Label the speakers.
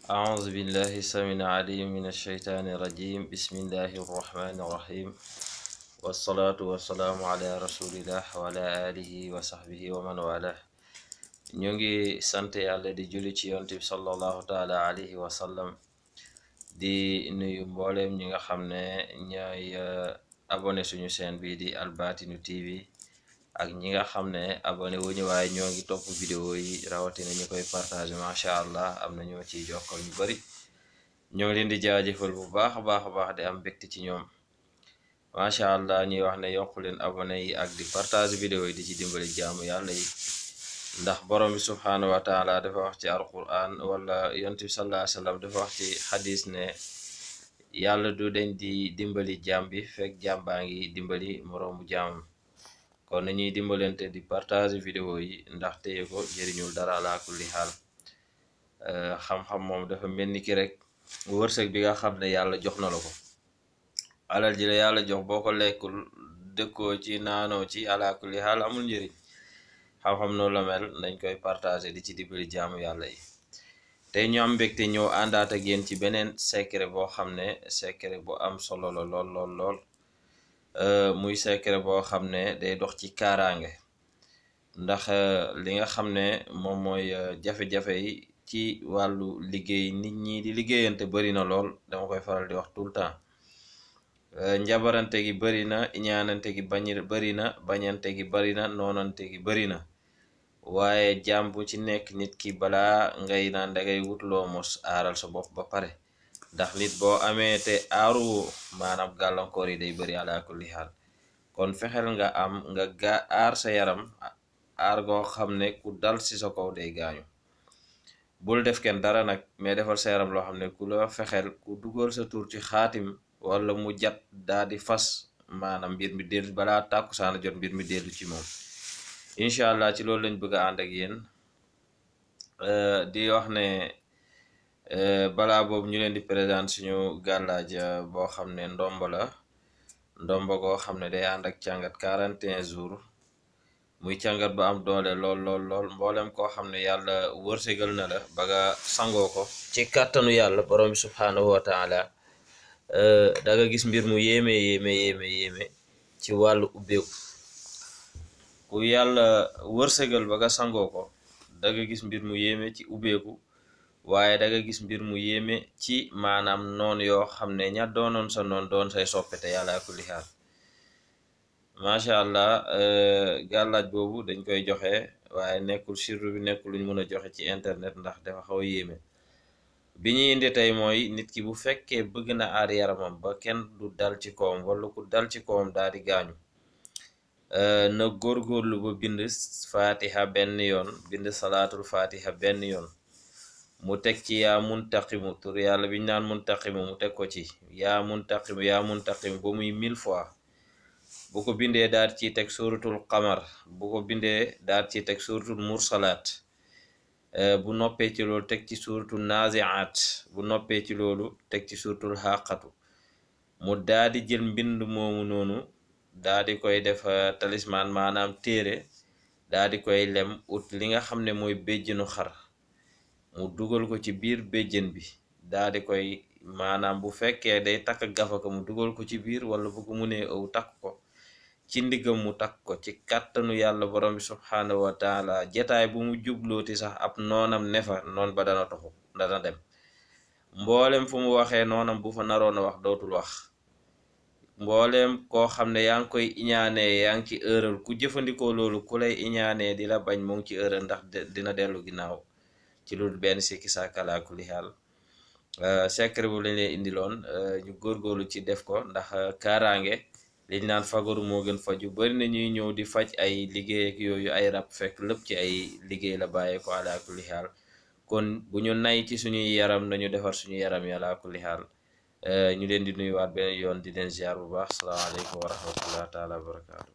Speaker 1: أعوذ بالله السميع العليم من الشيطان الرجيم بسم الله الرحمن الرحيم والصلاة والسلام على رسول الله وعلى آله وصحبه ومن والاه. ñu ngi sant yàlla di julli ci yonent bi sallallahu taala alayhi wa sallam di nuyu mbooleem ñi nga xam ne ñooy abonné suñu chaîne bi di Al Batinu TV ak ñi nga xam ne abonné wuñu waaye ñoo ngi topp vidéo yi rawatina ñu koy partage macha allah am na ñoo ciy jokkal ñu bari ñoo ngi leen di jaajëfal bu baax a baax di am mbégte ci ñoom macha allah ñuy wax ne yokku leen abonné yi ak di partage vidéo yi di ci dimbali jaamu yàlla yi ndax borom bi subhaanahu wa taala dafa wax ci alquran wala yonent bi sallallahu alayhi wa sallam dafa wax ci xadis ne yàlla du deñ di dimbali jaam bi fekk jaam baa ngi dimbali moroomu jaamam kon nañuy dimbalante di partage vidéo yi ndax téye ko jëriñul dara ala kulli xaal xam-xam moom dafa mel ni ki rek wërsëg bi nga xam ne yàlla jox na la ko alal ji la yàlla jox boo ko lekkul dëkkoo ci naanoo ci ala kulli xaal amul njëriñ xam-xam noonu la mel nañ koy partager di ci dimbali jaamu yàlla yi tey ñu am mbégte ñëw àndaat ak yéen ci beneen secret boo xam ne secret bu am solo la lool muy secret boo xam ne day dox ci kaaraange ndax li nga xam ne moom mooy jafe-jafe yi ci wàllu liggéey nit ñi di liggéeyante bari na lool dama koy faral di wax tout le temps njabarante gi bari na iñaanante gi bari na bañante gi bari na noonante gi bari na waaye jaam bu ci nekk nit ki balaa ngay naan dangay wut loo mos aaral sa bopp ba pare ndax nit boo amee te aaru maanaam gàllankoor yi day bari ala kulli xaal kon fexeel nga am nga aar sa yaram aar goo xam ne ku dal ci sa kaw day gaañu bul def kenn dara nag mais defal sa yaram loo xam ne ku la fexeel ku dugal sa tur ci xaatim wala mu jat daa di fas maanaam mbir mi dellu balaa tàkku saana jot mbir mi dellu ci moom incha allah ci loolu lañ bëgg a ànd ak yéen di wax ne balaa boobu ñu leen di présenter suñu gàllaaj boo xam ne ndomba goo xam ne day ànd ak càngat 41 jours muy càngat ba am doole lool mboolem koo xam ne yàlla wërsëgal na la ba nga sangoo ko ci kàttanu yàlla borom bi subhaanahu wa taala da nga gis mbir mu yéeme ci wàllu ubbeeku ku yàlla wërsëgal ba nga sangoo ko da nga gis mbir mu yéeme ci ubbeeku waaye da nga gis mbir mu yéeme ci maanaam noon yoo xam ne ña doonoon sa noon doon say soppete yàlla kulli xaal macha allah gàllaaj boobu dañ koy joxe waaye nekkul sirru bi nekkul luñ mën a joxe ci internet ndax dafa xaw a yéeme bi ñuy indi tey mooy nit ki bu fekkee bëgg na aar yaramam ba kenn du dal ci kawam wala ku dal ci kawam daal di gaañu na góorgóorlu ba bind fatiha benn yoon bind salaatul fatiha benn yoon mu teg ci yaa muntaqimu tur yàlla bi ñu naan muntaqimu mu teg ko ci yaa muntaqimu ba muy 1000 fois bu ko bindee daal ci teg suratul qamar bu ko bindee daal ci teg suratul mursalaat bu noppee ci loolu teg ci suratul naziaat bu noppee ci loolu teg ci suratul xaqatu mu daal di jël mbind moomu noonu daal di koy def talisman maanaam téere daal di koy lem ut li nga xam ne mooy béjjënu xar mu dugal ko ci biir béjjën bi daal di koy maanaam bu fekkee day takk gafaka mu dugal ko ci biir wala bu ko munee ëw takk ko ci ndiggam mu takk ko ci kàttanu yàlla borom bi subhaanahu wa taala jataay bu mu jublooti sax ab noonam nefa noon ba dana toxu dana dem mboolem fu mu waxee noonam bu fa naroon a wax dootul wax mboolem koo xam ne yaa ngi koy iñaanee yaa ngi ci ëral ku jëfandikoo loolu ku lay iñaanee di la bañ mu ngi ci ëral ndax dina dellu ginnaaw ci loolu benn sikki sàkkalaa kulli xaal secret bu lañ leen indiloon ñu góorgóorlu ci def ko ndax kaaraange liñ naan fagaru moo gën faju bari na ñuy ñëw di faj ay liggéey ak yooyu ay rab fekk lépp ci ay liggéey la bàyyee ko ala kulli xaal kon bu ñu nay ci suñuy yaram nañu defar suñu yaram yi ala kulli xaal ñu leen di nuyuwaat beneen yoon di leen ziar bu baax salaamaaleykum wa rahmatullah taala wa barakaatu